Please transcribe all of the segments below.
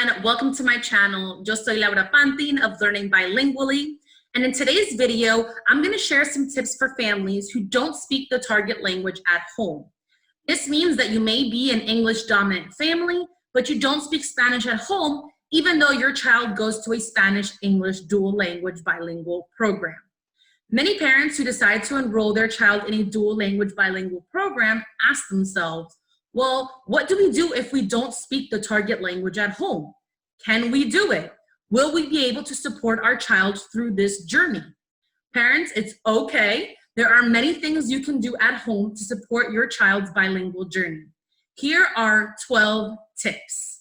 everyone, welcome to my channel. Yo soy Laura Pantin of Learning Bilingually, and in today's video, I'm going to share some tips for families who don't speak the target language at home. This means that you may be an English dominant family, but you don't speak Spanish at home, even though your child goes to a Spanish-English dual language bilingual program. Many parents who decide to enroll their child in a dual language bilingual program ask themselves, well, what do we do if we don't speak the target language at home? Can we do it? Will we be able to support our child through this journey? Parents, it's okay. There are many things you can do at home to support your child's bilingual journey. Here are 12 tips.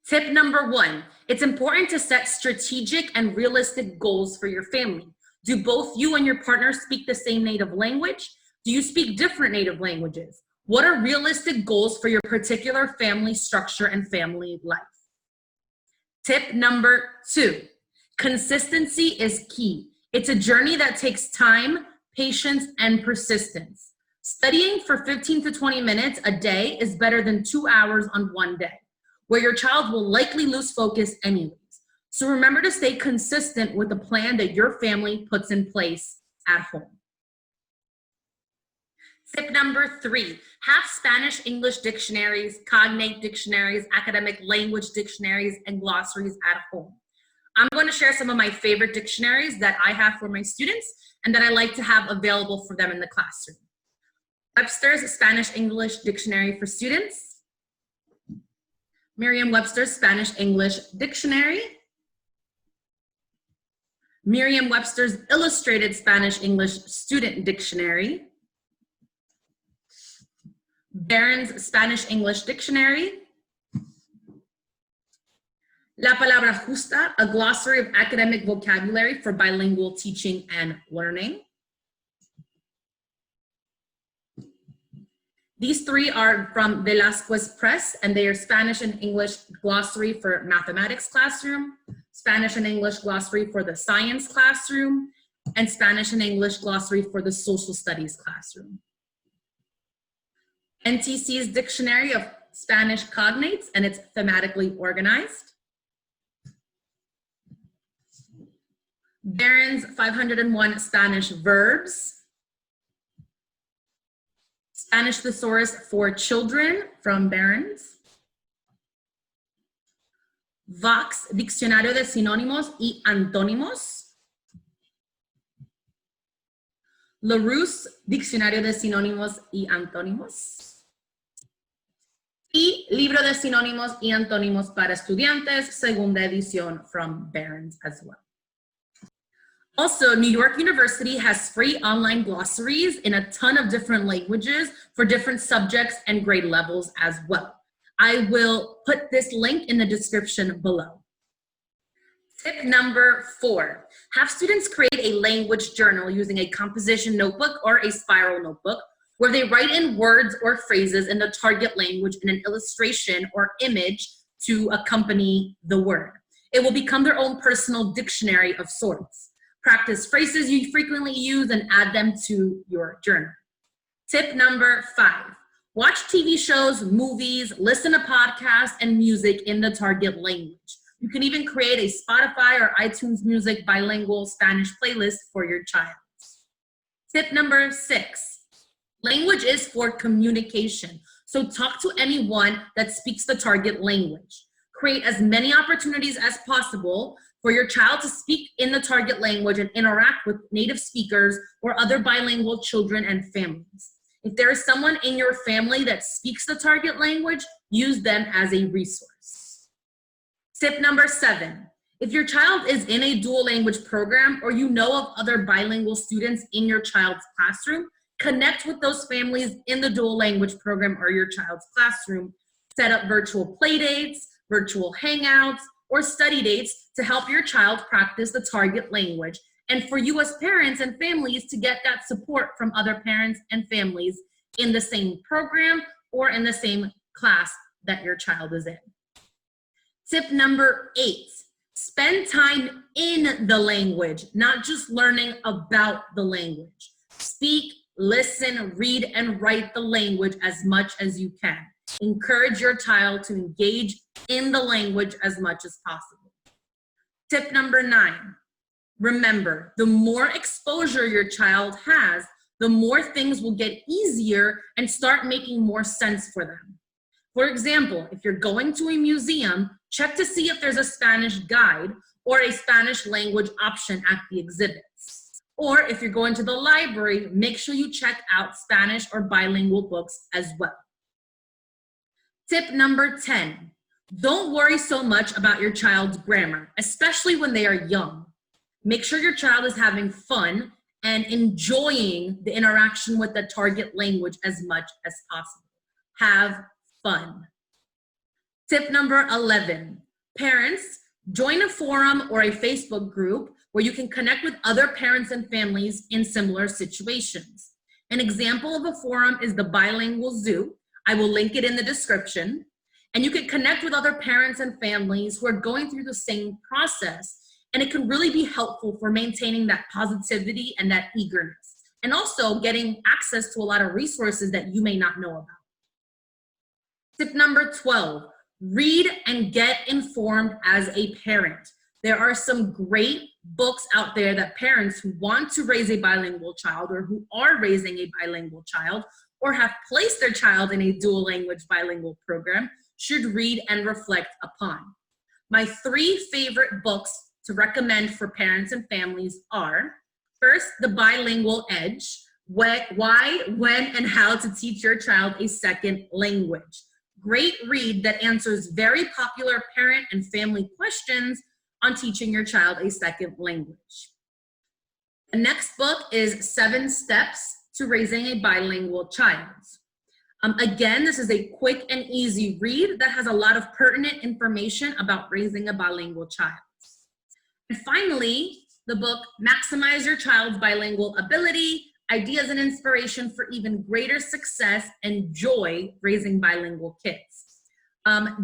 Tip number 1, it's important to set strategic and realistic goals for your family. Do both you and your partner speak the same native language? Do you speak different native languages? What are realistic goals for your particular family structure and family life? Tip number 2, consistency is key. It's a journey that takes time, patience, and persistence. Studying for 15 to 20 minutes a day is better than 2 hours on one day, where your child will likely lose focus anyways. So remember to stay consistent with the plan that your family puts in place at home. Tip number 3, have Spanish-English dictionaries, cognate dictionaries, academic language dictionaries, and glossaries at home. I'm going to share some of my favorite dictionaries that I have for my students and that I like to have available for them in the classroom. Webster's Spanish-English Dictionary for Students, Merriam-Webster's Spanish-English Dictionary, Merriam-Webster's Illustrated Spanish-English Student Dictionary, Barron's Spanish-English Dictionary, La Palabra Justa, a glossary of academic vocabulary for bilingual teaching and learning. These three are from Velasquez Press, and they are Spanish and English glossary for mathematics classroom, Spanish and English glossary for the science classroom, and Spanish and English glossary for the social studies classroom. NTC's Dictionary of Spanish Cognates, and it's thematically organized. Barron's 501 Spanish Verbs. Spanish Thesaurus for Children from Barron's. Vox Diccionario de Sinónimos y Antónimos. Larousse Diccionario de Sinónimos y Antónimos. Y Libro de Sinónimos y Antónimos para Estudiantes, segunda edición from Barron's as well. Also, New York University has free online glossaries in a ton of different languages for different subjects and grade levels as well. I will put this link in the description below. Tip number 4, have students create a language journal using a composition notebook or a spiral notebook where they write in words or phrases in the target language in an illustration or image to accompany the word. It will become their own personal dictionary of sorts. Practice phrases you frequently use and add them to your journal. Tip number 5, watch TV shows, movies, listen to podcasts, and music in the target language. You can even create a Spotify or iTunes Music bilingual Spanish playlist for your child. Tip number 6, language is for communication. So talk to anyone that speaks the target language. Create as many opportunities as possible for your child to speak in the target language and interact with native speakers or other bilingual children and families. If there is someone in your family that speaks the target language, use them as a resource. Tip number 7, if your child is in a dual language program or you know of other bilingual students in your child's classroom, connect with those families in the dual language program or your child's classroom. Set up virtual play dates, virtual hangouts, or study dates to help your child practice the target language, and for you as parents and families to get that support from other parents and families in the same program or in the same class that your child is in. Tip number 8, spend time in the language, not just learning about the language. Speak, listen, read, and write the language as much as you can. Encourage your child to engage in the language as much as possible. Tip number 9, remember, the more exposure your child has, the more things will get easier and start making more sense for them. For example, if you're going to a museum, check to see if there's a Spanish guide or a Spanish language option at the exhibits. Or if you're going to the library, make sure you check out Spanish or bilingual books as well. Tip number 10, don't worry so much about your child's grammar, especially when they are young. Make sure your child is having fun and enjoying the interaction with the target language as much as possible. Have fun. Tip number 11, parents, join a forum or a Facebook group where you can connect with other parents and families in similar situations. An example of a forum is the Bilingual Zoo. I will link it in the description. And you can connect with other parents and families who are going through the same process. And it can really be helpful for maintaining that positivity and that eagerness. And also getting access to a lot of resources that you may not know about. Tip number 12, read and get informed as a parent. There are some great books out there that parents who want to raise a bilingual child or who are raising a bilingual child or have placed their child in a dual language bilingual program should read and reflect upon. My 3 favorite books to recommend for parents and families are, first, The Bilingual Edge, Why, When, and How to Teach Your Child a Second Language. Great read that answers very popular parent and family questions on teaching your child a second language. The next book is 7 Steps to Raising a Bilingual Child. Again, this is a quick and easy read that has a lot of pertinent information about raising a bilingual child. And finally, the book Maximize Your Child's Bilingual Ability, Ideas and Inspiration for Even Greater Success and Joy Raising Bilingual Kids.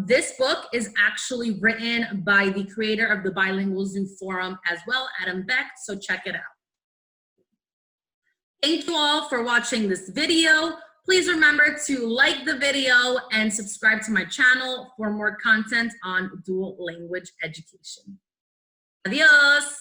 This book is actually written by the creator of the Bilingual Zoo Forum as well, Adam Beck, so check it out. Thank you all for watching this video. Please remember to like the video and subscribe to my channel for more content on dual language education. Adios.